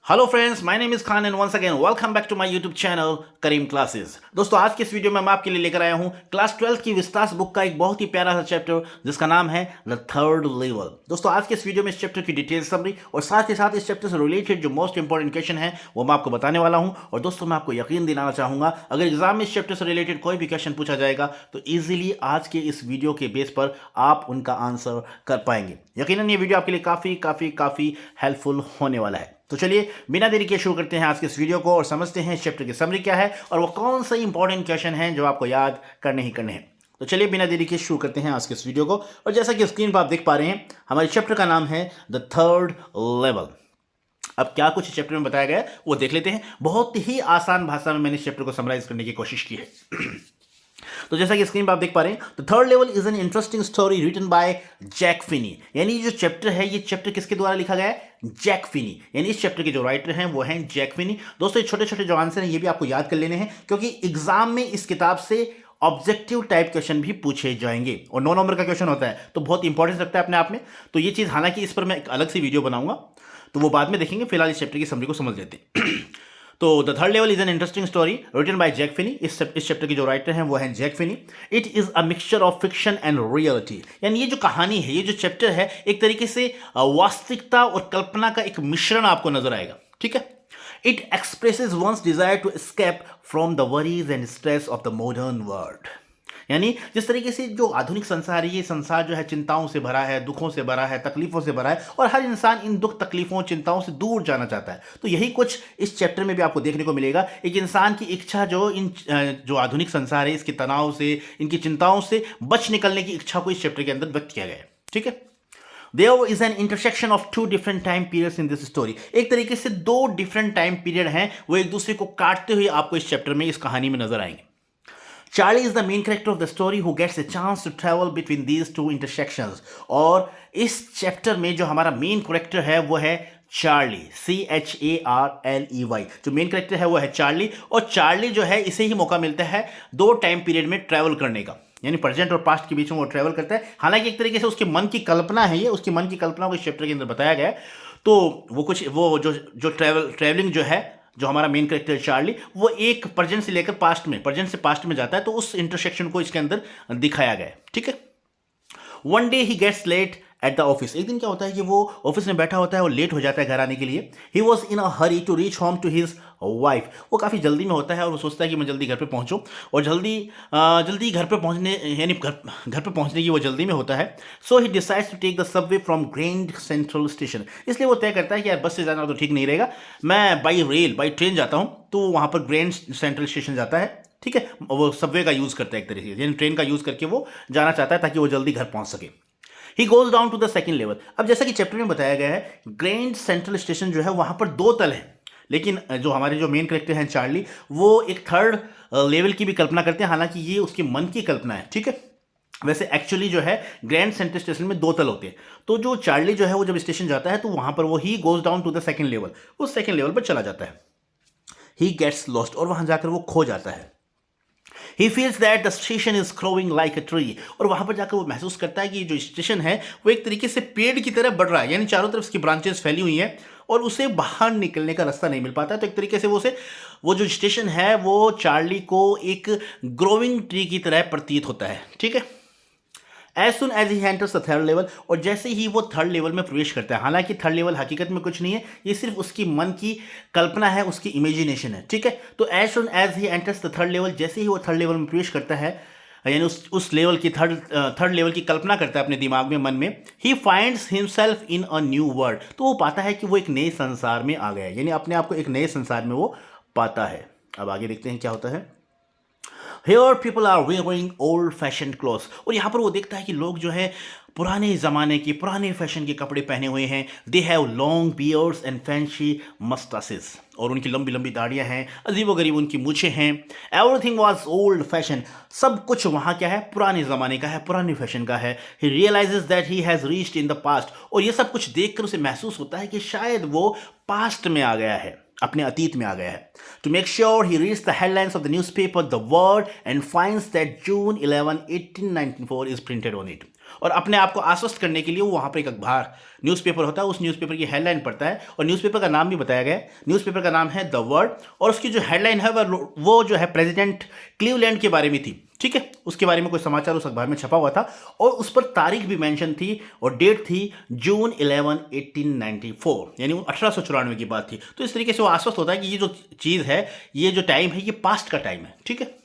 Hello friends, my name is Khan and once again welcome back to my YouTube channel Karim classes. दोस्तों, आज के इस video में मैं आपके लिए लेकर आया हूं क्लास 12 की विस्तास बुक का एक बहुत ही प्यारा सा चैप्टर जिसका नाम है द थर्ड लेवल। दोस्तों, आज के इस वीडियो में इस चैप्टर की डिटेल समरी और साथ ही साथ इस चैप्टर से रिलेटेड जो मोस्ट इंपॉर्टेंट क्वेश्चन है वो मैं आपको बताने वाला हूं। और दोस्तों, मैं आपको यकीन दिलाना चाहूंगा, अगर एग्जाम में इस चैप्टर से रिलेटेड कोई भी क्वेश्चन पूछा जाएगा तो ईजिली आज के इस वीडियो के बेस पर आप उनका आंसर कर पाएंगे। यकीनन ये वीडियो आपके लिए काफ़ी काफ़ी काफ़ी हेल्पफुल होने वाला है। तो चलिए बिना देरी के शुरू करते हैं आज के इस वीडियो को और समझते हैं इस चैप्टर की समरी क्या है और वो कौन सा इंपॉर्टेंट क्वेश्चन है जो आपको याद करने ही करने हैं। तो चलिए बिना देरी के शुरू करते हैं आज के इस वीडियो को। और जैसा कि स्क्रीन पर आप देख पा रहे हैं, हमारे चैप्टर का नाम है द थर्ड लेवल। अब क्या कुछ इस चैप्टर में बताया गया है वो देख लेते हैं। बहुत ही आसान भाषा में मैंने इस चैप्टर को समराइज करने की कोशिश की है। तो जैसा कि स्क्रीन पर आप देख पा रहे हैं, the third level is an interesting story written by Jack Finney. यानी जो चैप्टर है, ये चैप्टर किसके द्वारा लिखा गया है? Jack Finney. यानी इस चैप्टर के जो राइटर हैं वो हैं जैक फिनी। दोस्तों, ये छोटे छोटे जो आंसर हैं ये भी आपको याद कर लेने हैं, क्योंकि एग्जाम में इस किताब से ऑब्जेक्टिव टाइप क्वेश्चन भी पूछे जाएंगे और 9 नंबर का क्वेश्चन होता है, तो बहुत इंपॉर्टेंस रखता है अपने आप में। तो ये चीज़, हालांकि इस पर मैं एक अलग सी वीडियो बनाऊंगा, तो वो बाद में देखेंगे। फिलहाल इस चैप्टर की समरी को समझ लेते हैं। तो the third level is an interesting story written by Jack Finney. इस चैप्टर के जो राइटर हैं वो हैं Jack Finney. It is a mixture of fiction and reality. यानी ये जो कहानी है, ये जो चैप्टर है, एक तरीके से वास्तविकता और कल्पना का एक मिश्रण आपको नजर आएगा। ठीक है। It expresses one's desire to escape from the worries and stress of the modern world. यानी जिस तरीके से जो आधुनिक संसार है, ये संसार जो है चिंताओं से भरा है, दुखों से भरा है, तकलीफों से भरा है, और हर इंसान इन दुख, तकलीफों, चिंताओं से दूर जाना चाहता है। तो यही कुछ इस चैप्टर में भी आपको देखने को मिलेगा। एक इंसान की इच्छा जो जो आधुनिक संसार है, इसके तनाव से, इनकी चिंताओं से बच निकलने की इच्छा को इस चैप्टर के अंदर व्यक्त किया गया है। ठीक है। There is an intersection of two different time periods in this story। एक तरीके से दो डिफरेंट टाइम पीरियड हैं, वो एक दूसरे को काटते हुए आपको इस चैप्टर में, इस कहानी में नजर आएंगे। Charlie is the main character of the story who gets a chance to travel between these two intersections। और इस चैप्टर में जो हमारा मेन कैरेक्टर है वो है चार्ली, CHARLEY। जो मेन कैरेक्टर है वो है चार्ली, और चार्ली जो है, इसे ही मौका मिलता है दो टाइम पीरियड में ट्रैवल करने का, यानी प्रेजेंट और पास्ट के बीच में वो ट्रैवल करता है। हालांकि एक तरीके से उसके मन की कल्पना है, ये उसकी मन की कल्पना को इस चैप्टर के अंदर बताया गया है। तो वो कुछ वो जो ट्रैवलिंग जो है, जो हमारा मेन कैरेक्टर चार्ली, वो एक प्रेजेंट से लेकर पास्ट में, प्रेजेंट से पास्ट में जाता है, तो उस इंटरसेक्शन को इसके अंदर दिखाया गया है। ठीक है। One day he gets late at the office. एक दिन क्या होता है कि वो ऑफिस में बैठा होता है और लेट हो जाता है घर आने के लिए। He was in a hurry to reach home to his wife. वो काफ़ी जल्दी में होता है और वो सोचता है कि मैं जल्दी घर पे पहुंचूं, और जल्दी घर पे पहुंचने, यानी घर पे पहुंचने की वो जल्दी में होता है। So he decides to take the subway from Grand Central station. इसलिए वो तय करता है कि यार बस से जाना तो ठीक नहीं रहेगा, मैं बाई ट्रेन जाता हूँ। तो वहाँ पर ग्रैंड सेंट्रल स्टेशन जाता है। ठीक है। वो सबवे का यूज़ करता है, एक तरीके से यानी ट्रेन का यूज़ करके वो जाना चाहता है ताकि वो जल्दी घर पहुँच सके। He goes down to the second level. अब जैसा कि चैप्टर में बताया गया है, ग्रैंड सेंट्रल स्टेशन जो है वहां पर दो तल है, लेकिन जो हमारे जो मेन कैरेक्टर हैं चार्ली, वो एक थर्ड लेवल की भी कल्पना करते हैं। हालांकि ये उसके मन की कल्पना है। ठीक है। वैसे एक्चुअली जो है ग्रैंड सेंट्रल स्टेशन में दो तल होते हैं। तो जो चार्ली जो है वो जब स्टेशन जाता है तो वहां पर वो he goes down to the second level, उस सेकंड लेवल पर चला जाता है। ही गेट्स लॉस्ट, और वहां जाकर वो खो जाता है। He feels that the station is growing like a tree। और वहां पर जाकर वो महसूस करता है कि जो स्टेशन है वो एक तरीके से पेड़ की तरह बढ़ रहा है, यानी चारों तरफ इसकी ब्रांचेस फैली हुई हैं और उसे बाहर निकलने का रास्ता नहीं मिल पाता है। तो एक तरीके से वो जो स्टेशन है वो चार्ली को एक ग्रोइंग ट्री की तरह प्रतीत होता है। ठीक है। As soon as he enters the third level, और जैसे ही वो थर्ड लेवल में प्रवेश करता है, हालांकि थर्ड लेवल हकीकत में कुछ नहीं है, ये सिर्फ उसकी मन की कल्पना है, उसकी इमेजिनेशन है। ठीक है। तो as soon as he enters the third level, जैसे ही वो थर्ड लेवल में प्रवेश करता है, यानी उस लेवल की थर्ड लेवल की कल्पना करता है अपने दिमाग में, मन में, he finds himself in a new world. तो वो पाता है कि वो एक नए संसार में आ गया है, यानी अपने आप को एक नए संसार में वो पाता है। अब आगे देखते हैं क्या होता है। Here people are wearing old fashioned clothes। और यहाँ पर वो देखता है कि लोग जो है पुराने ज़माने की, पुराने फैशन के कपड़े पहने हुए हैं। They have long beards and fancy mustaches। और उनकी लंबी लंबी दाढ़ियाँ हैं, अजीबोगरीब उनकी मूछें हैं। Everything was old fashion। सब कुछ वहाँ क्या है? पुराने ज़माने का है, पुराने फैशन का है। He realizes that he has reached in the past। और ये सब कुछ देखकर उसे महसूस होता है कि शायद वो पास्ट में आ गया है, अपने अतीत में आ गया है। To make sure he reads the headlines of the newspaper The World and finds that June 11, 1894 is printed on it। और अपने आप को आश्वस्त करने के लिए वो वहाँ पर एक अखबार न्यूज़पेपर होता है, उस न्यूज़पेपर की हेडलाइन पढ़ता है और न्यूज़पेपर का नाम भी बताया गया है। न्यूज़पेपर का नाम है द वर्ल्ड और उसकी जो हेडलाइन है वो जो है प्रेसिडेंट क्लीवलैंड के बारे में थी। ठीक है, उसके बारे में कोई समाचार उस अखबार में छपा हुआ था और उस पर तारीख भी मेंशन थी और डेट थी जून 11 1894, यानी 1894 की बात थी। तो इस तरीके से वो आश्वस्त होता है कि ये जो चीज़ है, ये जो टाइम है, ये पास्ट का टाइम है। ठीक है।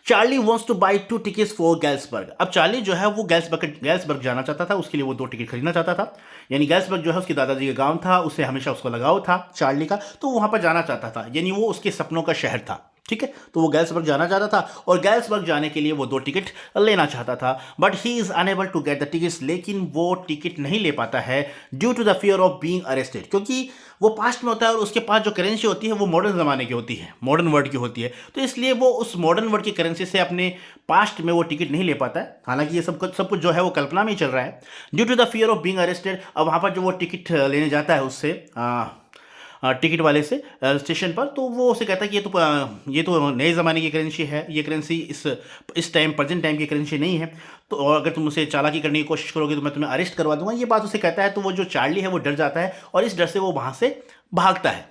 Charlie wants to buy 2 tickets for Galesburg. अब चार्ली जो है वो गैल्सबर्ग जाना चाहता था, उसके लिए वो 2 टिकट खरीदना चाहता था। यानी गैल्सबर्ग जो है उसके दादाजी का गांव था, उससे हमेशा उसको लगाव था चार्ली का, तो वहां पर जाना चाहता था, यानी वो उसके सपनों का शहर था। ठीक है, तो वो गैल्सबर्ग जाना चाहता था और गैल्सबर्ग जाने के लिए वो 2 टिकट लेना चाहता था, but he is unable to get the tickets. लेकिन वो टिकट नहीं ले पाता है due to the fear of being arrested, क्योंकि वो पास्ट में होता है और उसके पास जो करेंसी होती है वो मॉडर्न ज़माने की होती है, मॉडर्न वर्ल्ड की होती है, तो इसलिए वो उस मॉडर्न वर्ल्ड की करेंसी से अपने पास्ट में वो टिकट नहीं ले पाता है। हालांकि ये सब कुछ जो है वो कल्पना में ही चल रहा है। Due to the fear of being arrested, अब वहाँ पर जो वो टिकट लेने जाता है उससे टिकट वाले से स्टेशन पर, तो वो उसे कहता है कि ये तो नए ज़माने की करेंसी है, ये करेंसी इस टाइम प्रेजेंट टाइम की करेंसी नहीं है, तो और अगर तुम उसे चालाकी करने की कोशिश करोगे तो मैं तुम्हें अरेस्ट करवा दूंगा। ये बात उसे कहता है, तो वो जो चार्ली है वो डर जाता है और इस डर से वो वहाँ से भागता है।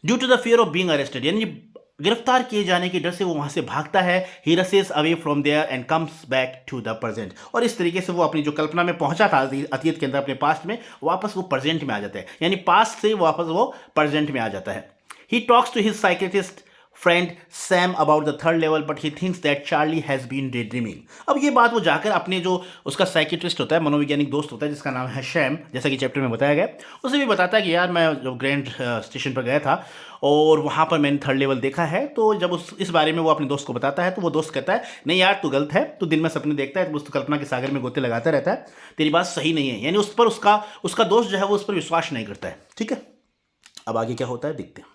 Due to the fear of being arrested, यानी गिरफ्तार किए जाने के डर से वो वहां से भागता है। He races away from there and comes back to the present, और इस तरीके से वो अपनी जो कल्पना में पहुंचा था अतीत के अंदर, अपने पास्ट में, वापस वो प्रेजेंट में आ जाता है, यानी पास्ट से वापस वो प्रेजेंट में आ जाता है। He talks to his psychiatrist friend Sam about the third level but he thinks that Charlie has been day dreaming. अब ये बात वो जाकर अपने जो उसका साइकियाट्रिस्ट होता है, मनोवैज्ञानिक दोस्त होता है जिसका नाम है सैम, जैसा कि चैप्टर में बताया गया, उसे भी बताता है कि यार मैं जब ग्रैंड स्टेशन पर गया था और वहाँ पर मैंने थर्ड लेवल देखा है। तो जब इस बारे में वो अपने दोस्त को बताता है तो वो दोस्त कहता है नहीं यार तू गलत है, तू दिन में सपने देखता है, तो उस कल्पना के सागर में गोते लगाता रहता है, तेरी बात सही नहीं है। यानी उस पर उसका दोस्त जो है वो उस पर विश्वास नहीं करता है। ठीक है, अब आगे क्या होता है देखते हैं।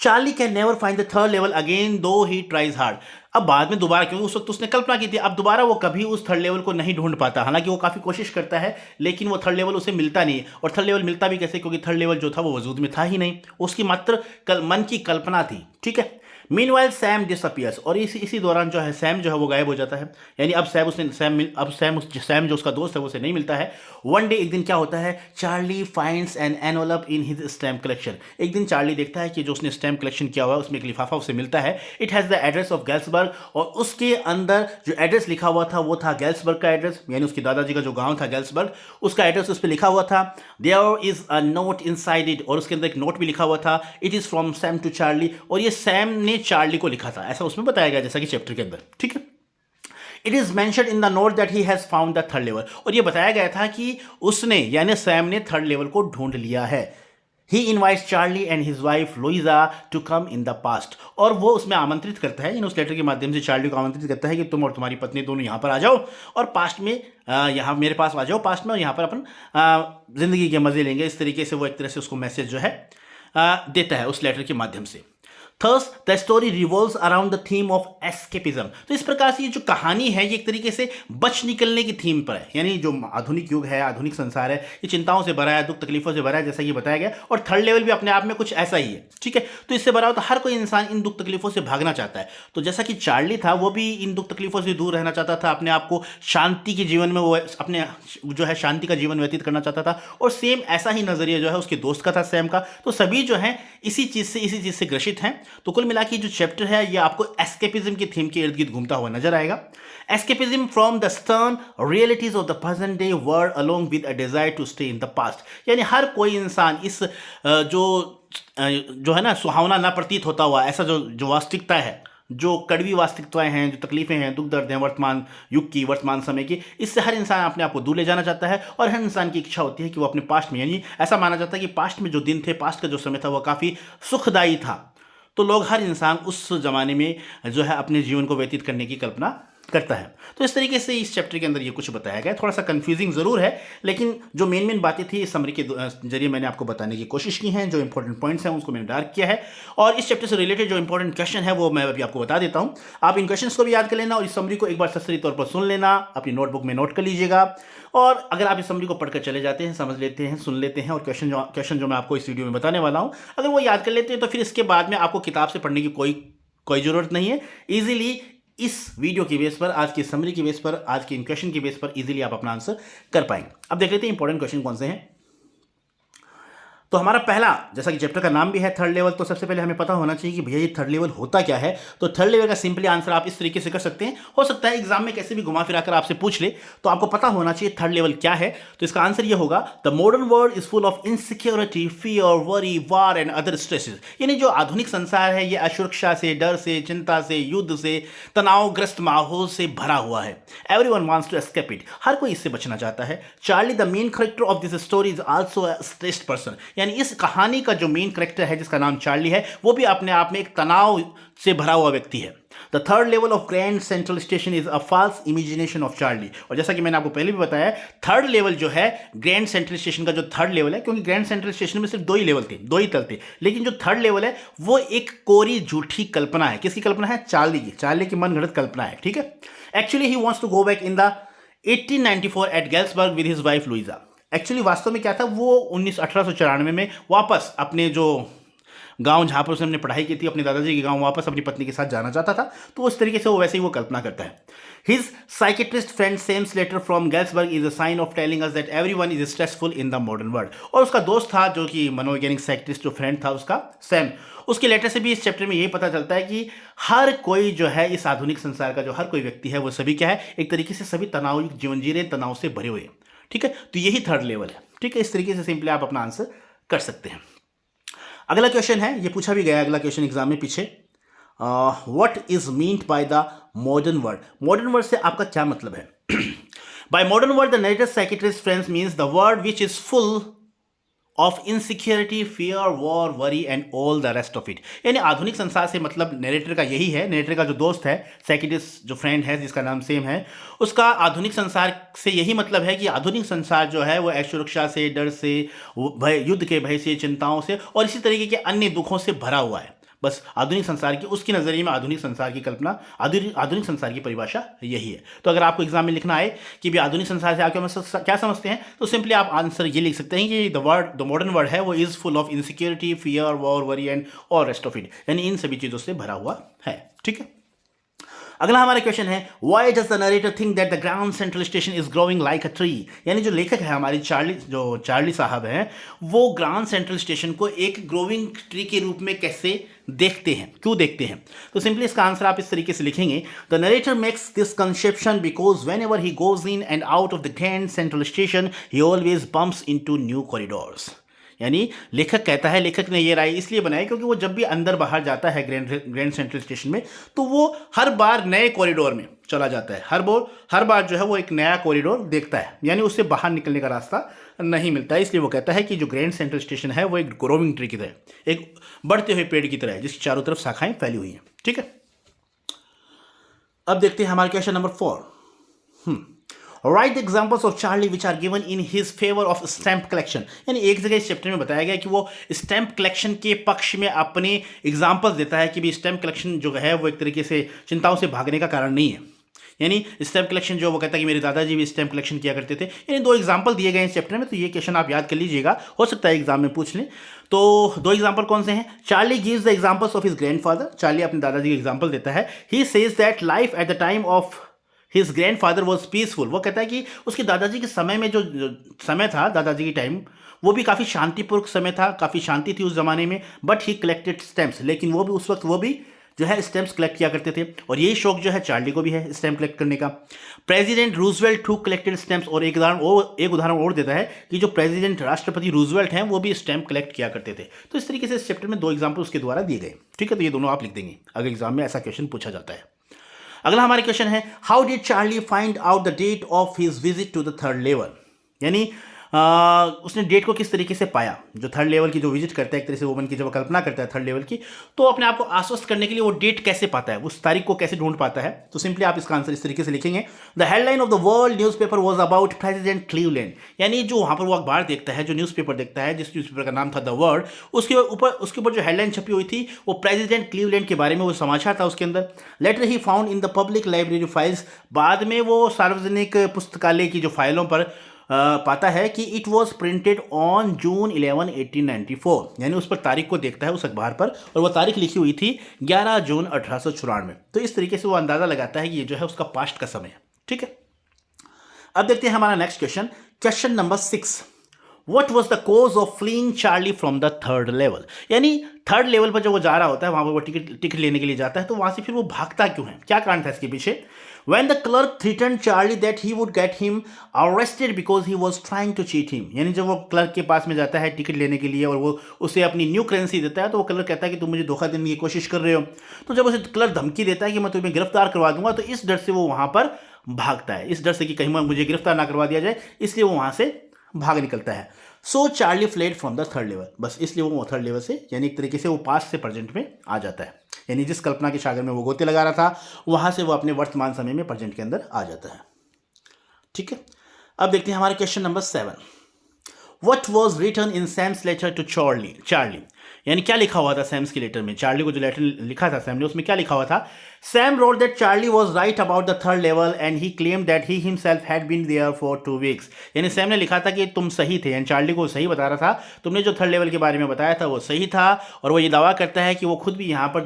Charlie can never find the third level again दो ही ट्राइज हार्ड। अब बाद में दोबारा, क्योंकि उस वक्त उसने कल्पना की थी, अब दोबारा वो कभी उस थर्ड लेवल को नहीं ढूंढ पाता। हालांकि वो काफ़ी कोशिश करता है लेकिन वो थर्ड लेवल उसे मिलता नहीं है। और थर्ड लेवल मिलता भी कैसे, क्योंकि थर्ड लेवल जो था वो वजूद में था ही नहीं, उसकी मात्र मन की कल्पना थी। ठीक है, मीनवाइल सैम डिसअपियर्स, और इसी दौरान जो है सैम जो है वो गायब हो जाता है। यानी अब सैम जो उसका दोस्त है वो उसे नहीं मिलता है। वन डे, एक दिन क्या होता है, Charlie finds an envelope in his stamp collection. एक दिन चार्ली देखता है कि जो उसने स्टैम्प कलेक्शन किया हुआ है उसमें एक लिफाफा उसे मिलता है। It has the address of Galesburg, और उसके अंदर जो एड्रेस लिखा हुआ था वो था गैल्सबर्ग का एड्रेस, यानी उसके दादाजी का जो गाँव था गैल्सबर्ग, उसका एड्रेस उस पर लिखा हुआ था। There is a note inside it, और उसके अंदर एक नोट भी लिखा हुआ था, it is from Sam to Charlie, और ये सैम ने चार्ली को लिखा था, ऐसा उसमें बताया गया जैसा कि चैप्टर के अंदर। ठीक है, it is mentioned in the note that he has found the third level, और ये बताया गया था कि उसने यानी सैम ने थर्ड लेवल को ढूंढ लिया है। He invites Charlie and his wife Louisa to come in the past, और वो उसमें आमंत्रित करता है, इन उस लेटर के माध्यम से चार्ली को आमंत्रित करता है कि तुम और तुम्हारी पत्नी दोनों यहाँ पर आ जाओ और पास्ट में यहाँ मेरे पास आ जाओ पास्ट में, और यहाँ पर अपन जिंदगी के मजे लेंगे। इस तरीके से वो एक तरह से उसको मैसेज जो है देता है उस लेटर के माध्यम से। Thus, the story revolves around the theme of escapism। तो इस प्रकार से ये जो कहानी है ये एक तरीके से बच निकलने की थीम पर है, यानी जो आधुनिक युग है, आधुनिक संसार है, ये चिंताओं से भरा है, दुख तकलीफों से भरा है, जैसा कि बताया गया, और थर्ड लेवल भी अपने आप में कुछ ऐसा ही है। ठीक है, तो इससे भरा हो तो हर कोई इंसान इन दुख तकलीफों से भागना चाहता है। तो जैसा कि चार्ली था वो भी इन दुख तकलीफों से दूर रहना चाहता था, अपने आप को शांति के जीवन में, वो अपने जो है शांति का जीवन व्यतीत करना चाहता था, और सेम ऐसा ही नजरिया जो है उसके दोस्त का था, सैम का। तो सभी जो है इसी चीज से ग्रसित हैं। तो कुल मिला के जो चैप्टर है ये आपको एस्केपिज्म की थीम के इर्द गिर्द घूमता हुआ नजर आएगा। Escapism from the stern realities of the present day world along with a desire to stay in the past, यानी हर कोई इंसान इस जो है ना सुहावना ना प्रतीत होता हुआ, ऐसा जो वास्तविकता है, जो कड़वी वास्तविकताएं हैं, जो तकलीफें हैं, दुख दर्द हैं वर्तमान युग की, वर्तमान समय की, इससे हर इंसान अपने आप को दूर ले जाना चाहता है। और हर इंसान की इच्छा होती है कि वो अपने पास्ट में, यानी ऐसा माना जाता है कि पास्ट में जो दिन थे, पास्ट का जो समय था वो काफ़ी सुखदायी था। तो लोग, हर इंसान उस ज़माने में जो है अपने जीवन को व्यतीत करने की कल्पना करता है। तो इस तरीके से इस चैप्टर के अंदर ये कुछ बताया गया। थोड़ा सा कंफ्यूजिंग ज़रूर है, लेकिन जो मेन बातें थी इस समरी के जरिए मैंने आपको बताने की कोशिश की हैं। जो इंपॉर्टेंट पॉइंट्स हैं उसको मैंने डार्क किया है, और इस चैप्टर से रिलेटेड जो इंपॉर्टेंट क्वेश्चन है वो मैं अभी आपको बता देता हूँ। आप इन क्वेश्चंस को भी याद कर लेना और इस समरी को एक बार सही तौर पर सुन लेना, अपनी नोटबुक में नोट कर लीजिएगा। और अगर आप इस समरी को पढ़कर चले जाते हैं, समझ लेते हैं, सुन लेते हैं, और क्वेश्चन जो मैं आपको इस वीडियो में बताने वाला हूँ अगर वो याद कर लेते हैं, तो फिर इसके बाद में आपको किताब से पढ़ने की कोई ज़रूरत नहीं है। ईजिली इस वीडियो की बेस पर, आज की समरी की बेस पर, आज के इन क्वेश्चन की बेस पर इजीली आप अपना आंसर कर पाएंगे। अब देख लेते हैं इंपॉर्टेंट क्वेश्चन कौन से हैं। तो हमारा पहला, जैसा कि चैप्टर का नाम भी है थर्ड लेवल, तो सबसे पहले हमें पता होना चाहिए कि भैया ये थर्ड लेवल होता क्या है। तो थर्ड लेवल का सिंपली आंसर आप इस तरीके से कर सकते हैं। हो सकता है एग्जाम में कैसे भी घुमा फिरा कर आपसे पूछ ले, तो आपको पता होना चाहिए थर्ड लेवल क्या है। तो इसका आंसर ये होगा, the modern world is full of insecurity, fear, worry, war and other stresses. यानी जो आधुनिक संसार है ये असुरक्षा से, डर से, चिंता से, युद्ध से, तनावग्रस्त माहौल से भरा हुआ है। Everyone wants to escape it. हर कोई इससे बचना चाहता है। Charlie the main character of this story is also a stressed person. यानी इस कहानी का जो मेन कैरेक्टर है जिसका नाम चार्ली है, वो भी अपने आप में एक तनाव से भरा हुआ व्यक्ति है। The third level of Grand Central station is a false imagination of Charlie. और जैसा कि मैंने आपको पहले भी बताया, थर्ड लेवल जो है ग्रैंड सेंट्रल स्टेशन का जो थर्ड लेवल है, क्योंकि ग्रैंड सेंट्रल स्टेशन में सिर्फ दो ही लेवल थे, दो ही तल थे, लेकिन जो थर्ड लेवल है वो एक कोरी झूठी कल्पना है। किसकी कल्पना है? चार्ली की मनगढ़ंत कल्पना है। ठीक है। Actually he wants to go back in the 1894 at Galesburg with his wife Louisa. Actually वास्तव में क्या था, वो 1894 में वापस अपने जो गांव जहाँ पर उसने अपनी पढ़ाई की थी, अपने दादाजी के गांव, वापस अपनी पत्नी के साथ जाना चाहता था। तो उस तरीके से वो वैसे ही वो कल्पना करता है। His psychiatrist friend Sam's letter from Galesburg is a sign of telling us that everyone is stressful in the modern world. और उसका दोस्त था जो कि मनोवैज्ञानिक साइकेट्रिस्ट जो फ्रेंड था उसका, सैम, उसके लेटर से भी इस चैप्टर में यही पता चलता है कि हर कोई जो है इस आधुनिक संसार का जो हर कोई व्यक्ति है वो सभी क्या है, एक तरीके से सभी तनावयुक्त जीवन जी रहे, तनाव से भरे हुए हैं। ठीक है। तो यही थर्ड लेवल है। ठीक है। इस तरीके से सिंपली आप अपना आंसर कर सकते हैं। अगला क्वेश्चन है, ये पूछा भी गया अगला क्वेश्चन एग्जाम में पीछे, what is meant by the modern world. Modern world से आपका क्या मतलब है? Bye modern world the narrator's psychiatrist friends means the world which is full of insecurity, fear, war, worry and all the rest of it. यानी आधुनिक संसार से मतलब नरेटर का यही है, नरेटर का जो दोस्त है, साइकेट्रिस्ट जो फ्रेंड है जिसका नाम सेम है, उसका आधुनिक संसार से यही मतलब है कि आधुनिक संसार जो है वो असुरक्षा से, डर से, भय, युद्ध के भय से, चिंताओं से और इसी तरीके के अन्य दुखों से भरा हुआ है। बस आधुनिक संसार की, उसकी नज़रिए में आधुनिक संसार की कल्पना, आधुनिक संसार की परिभाषा यही है। तो अगर आपको एग्जाम में लिखना आए कि भी आधुनिक संसार से आप क्या समझते हैं, तो सिंपली आप आंसर ये लिख सकते हैं कि द मॉडर्न वर्ल्ड है वो is full of insecurity, fear, war, worry and all rest of it. यानी इन सभी चीज़ों से भरा हुआ है। ठीक है। अगला हमारा क्वेश्चन है, why does the narrator think that the ground central station is growing like a tree. यानी जो लेखक है हमारी चार्ली साहब हैं, वो ग्राउंड सेंट्रल स्टेशन को एक ग्रोइंग ट्री के रूप में कैसे देखते हैं, क्यों देखते हैं? तो सिंपली इसका आंसर आप इस तरीके से लिखेंगे, the narrator makes this conception because when ever he goes in and out of the grand Central station he always bumps into new corridors. यानी लेखक कहता है, लेखक ने ये राय इसलिए बनाई क्योंकि वो जब भी अंदर बाहर जाता है ग्रैंड सेंट्रल स्टेशन में, तो वो हर बार नए कॉरिडोर में चला जाता है। हर बार जो है वो एक नया कॉरिडोर देखता है, यानी उससे बाहर निकलने का रास्ता नहीं मिलता है। इसलिए वो कहता है कि जो ग्रैंड सेंट्रल स्टेशन है वो एक ग्रोविंग ट्री की तरह, एक बढ़ते हुए पेड़ की तरह है जिसकी चारों तरफ शाखाएं फैली हुई हैं। ठीक है। अब देखते हैं हमारा question number 4। Write examples of Charlie which are given in his favour of stamp collection. यानी एक जगह इस चैप्टर में बताया गया कि वो स्टैम्प कलेक्शन के पक्ष में अपने एग्जाम्पल्स देता है कि भी स्टैम्प कलेक्शन जो है वो एक तरीके से चिंताओं से भागने का कारण नहीं है। यानी स्टैम्प कलेक्शन जो वो कहता है कि मेरे दादाजी भी स्टैम्प कलेक्शन किया करते थे। यानी दो एग्जाम्पल दिए गए इस चैप्टर में, तो ये क्वेश्चन आप याद कर लीजिएगा, हो सकता है एग्जाम में पूछ लें। तो दो एग्जाम्पल कौन से हैं? Charlie gives the examples of his grandfather. Charlie अपने दादाजी के एग्जाम्पल देता है। He says that life at the time of his grandfather was peaceful. वो कहता है कि उसके दादाजी के समय में जो समय था, दादाजी की टाइम, वो भी काफ़ी शांतिपूर्वक समय था, काफ़ी शांति थी उस जमाने में। बट ही कलेक्टेड स्टैम्प्स, लेकिन वो भी उस वक्त वो भी जो है स्टैम्प्स कलेक्ट किया करते थे। और यही शौक जो है चार्ली को भी है स्टैम्प कलेक्ट करने का। President Roosevelt too collected stamps. और एक उदाहरण और देता है कि जो प्रेसिडेंट राष्ट्रपति रूजवेल्ट हैं वो भी स्टैम्प कलेक्ट किया करते थे। तो इस तरीके से इस चैप्टर में दो एग्जाम्पल उसके द्वारा दिए गए। ठीक है। तो ये दोनों आप लिख देंगे अगर एग्जाम में ऐसा क्वेश्चन पूछा जाता है। अगला हमारा क्वेश्चन है, how did Charlie find out the date of his visit to the third level. यानी उसने डेट को किस तरीके से पाया, जो थर्ड लेवल की जो विजिट करता है, एक तरह से वो बन की जब कल्पना करता है थर्ड लेवल की, तो अपने आप को आश्वस्त करने के लिए वो डेट कैसे पाता है, उस तारीख को कैसे ढूंढ पाता है। तो सिंपली आप इसका आंसर इस तरीके से लिखेंगे, the headline of the world newspaper was about president Cleveland. यानी जो वहाँ पर वो अखबार देखता है, जो न्यूज़पेपर देखता है, जिस न्यूज़पेपर का नाम था द वर्ल्ड, उसके ऊपर जो हेडलाइन छपी हुई थी वो प्रेसिडेंट क्लीवलैंड के बारे में वो समाचार था उसके अंदर। Letter he found in the public library files. बाद में वो सार्वजनिक पुस्तकालय की जो फाइलों पर पाता है कि it was printed on June 11 1894, यानी उस पर तारीख को देखता है उस अखबार पर, और वो तारीख लिखी हुई थी 11 जून 1894। तो इस तरीके से वो अंदाज़ा लगाता है कि ये जो है उसका पास्ट का समय है। ठीक है, अब देखते हैं हमारा next question, question number 6। What was the cause of fleeing Charlie from the third level? यानी थर्ड लेवल पर जब वो जा रहा होता है, वहां पर वो टिकट लेने के लिए जाता है, तो वहां से फिर वो भागता क्यों है, क्या कारण था इसके पीछे? When the clerk threatened Charlie that he would get him arrested because he was trying to cheat him, यानी जब वो क्लर्क के पास में जाता है टिकट लेने के लिए और वो उसे अपनी न्यू करेंसी देता है, तो वो क्लर्क कहता है कि तुम मुझे धोखा देने की कोशिश कर रहे हो। तो जब उसे क्लर्क धमकी देता है कि मैं तुम्हें गिरफ्तार करवा दूंगा, तो इस डर से वो वहां पर भागता है, इस डर से कि कहीं मुझे गिरफ्तार ना करवा दिया जाए, इसलिए वो वहां से भाग निकलता है। So Charlie fled from the third level, बस इसलिए वो थर्ड लेवल से, यानी एक तरीके से वो पास्ट से प्रेजेंट में आ जाता है, यानी जिस कल्पना के सागर में वो गोते लगा रहा था, वहां से वो अपने वर्तमान समय में प्रेजेंट के अंदर आ जाता है। ठीक है, अब देखते हैं हमारे question number 7। What was written in Sam's letter to Charlie? यानी क्या लिखा हुआ था सैम्स के लेटर में, चार्ली को जो लेटर लिखा था सैम ने, उसमें क्या लिखा हुआ था? Sam wrote that Charlie was right about the third level and he claimed that he himself had been there for 2 weeks. यानी सैम ने लिखा था कि तुम सही थे, यानी चार्ली को सही बता रहा था, तुमने जो थर्ड लेवल के बारे में बताया था वो सही था, और वो ये दावा करता है कि वो खुद भी यहाँ पर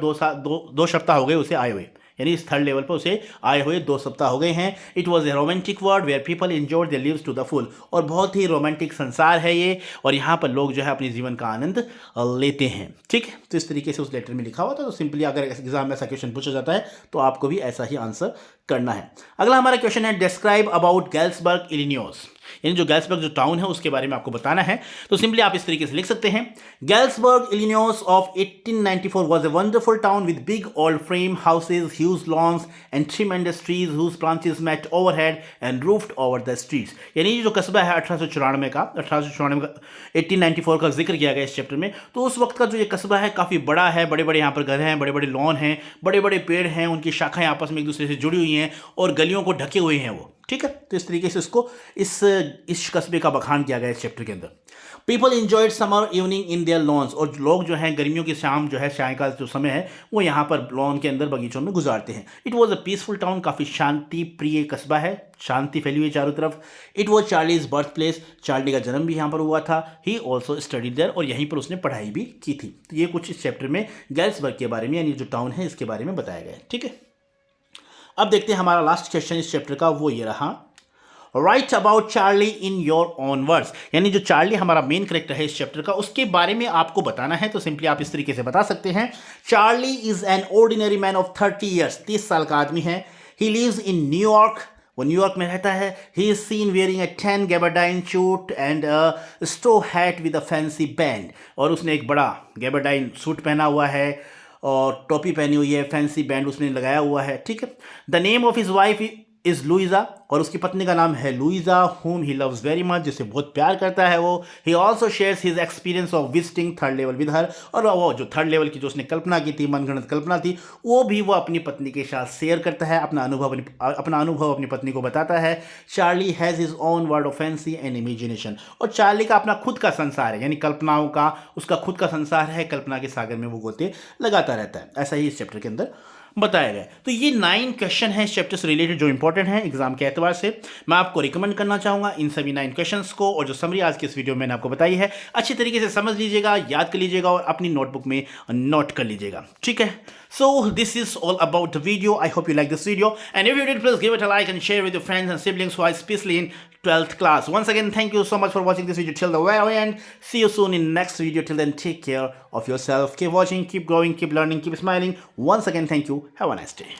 2 सप्ताह हो गए उसे आए हुए, यानी इस थर्ड लेवल पर उसे आए हुए 2 सप्ताह हो गए हैं। It was a romantic word where people enjoyed their lives to the full, और बहुत ही रोमांटिक संसार है ये, और यहाँ पर लोग जो है अपने जीवन का आनंद लेते हैं। ठीक है, तो इस तरीके से उस लेटर में लिखा हुआ था। तो सिंपली अगर एग्जाम में ऐसा क्वेश्चन पूछा जाता है तो आपको भी ऐसा ही आंसर करना है। अगला हमारा क्वेश्चन है, डिस्क्राइब अबाउट गैल्सबर्ग इलिनॉइस, यानी जो गैल्सबर्ग जो टाउन है उसके बारे में आपको बताना है। तो सिंपली आप इस तरीके से लिख सकते हैं, Galesburg Illinois of 1894 was a wonderful town with big old frame houses, huge lawns and tremendous trees whose branches met overhead and roofed over the streets. यानी ये जो कस्बा है 1894 का 1894 का जिक्र किया गया इस चैप्टर में, तो उस वक्त का जो ये कस्बा है काफ़ी बड़ा है, बड़े बड़े यहाँ पर घर हैं, बड़े बड़े लॉन हैं, बड़े बड़े पेड़ हैं, उनकी शाखाएं आपस में एक दूसरे से जुड़ी हुई हैं और गलियों को ढके हुए हैं वो। ठीक है, तो इस तरीके से इसको इस कस्बे का बखान किया गया इस चैप्टर के अंदर। People enjoyed summer evening in their lawns, और लोग जो हैं गर्मियों की शाम जो है, सायंकाल जो समय है, वो यहाँ पर लॉन के अंदर बगीचों में गुजारते हैं। It was a peaceful town, काफ़ी शांति प्रिय कस्बा है, शांति फैली हुई चारों तरफ। It was Charlie's birth place, Charlie का जन्म भी यहाँ पर हुआ था। ही ऑल्सो स्टडीड देयर, और यहीं पर उसने पढ़ाई भी की थी। तो ये कुछ इस चैप्टर में गैल्सबर्ग के बारे में, यानी जो टाउन है इसके बारे में बताया गया है। ठीक है, अब देखते हैं हमारा लास्ट क्वेश्चन इस चैप्टर का, वो ये रहा, right about Charlie in your own words, यानी जो चार्ली हमारा मेन कैरेक्टर है इस चैप्टर का, उसके बारे में आपको बताना है। तो सिंपली आप इस तरीके से बता सकते हैं, Charlie is an ordinary man of 30 years, 30 साल का आदमी है। ही लिव्स इन न्यूयॉर्क, वो न्यूयॉर्क में रहता है। He is seen wearing a 10 gabardine suit and straw hat with a fancy band, और उसने एक बड़ा गैबरडाइन सूट पहना हुआ है और टोपी पहनी हुई है, फैंसी बैंड उसने लगाया हुआ है। ठीक है, the name of his wife is Luisa, और उसकी पत्नी का नाम है Luisa, whom he loves very much, जिसे बहुत प्यार करता है वो। he also shares his experience of visiting third level with her, और वो जो थर्ड लेवल की जो उसने कल्पना की थी, मनगढ़ंत कल्पना थी, वो भी वो अपनी पत्नी के साथ शेयर करता है, अपना अनुभव अपनी पत्नी को बताता है। Charlie has his own world of fancy and imagination, और चार्ली का अपना खुद का संसार है, यानी कल्पनाओं का उसका खुद का संसार है, कल्पना के सागर में वो गोते लगाता रहता है। ऐसा ही इस चैप्टर के अंदर बताया गया। तो ये 9 क्वेश्चन है इस चैप्टर से रिलेटेड जो इंपॉर्टेंट है एग्जाम के एतबार से। मैं आपको रिकमेंड करना चाहूँगा इन सभी 9 क्वेश्चंस को, और जो समरी आज की इस वीडियो में मैंने आपको बताई है अच्छी तरीके से समझ लीजिएगा, याद कर लीजिएगा और अपनी नोटबुक में नोट कर लीजिएगा। ठीक है, so this is all about the video. I hope you like this video, and if you did please give it a like and share with your friends and siblings who are especially in 12th class. Once again, thank you so much for watching this video till the very end. See you soon in next video. Till then, take care of yourself. Keep watching, keep growing, keep learning, keep smiling. Once again, thank you. Have a nice day.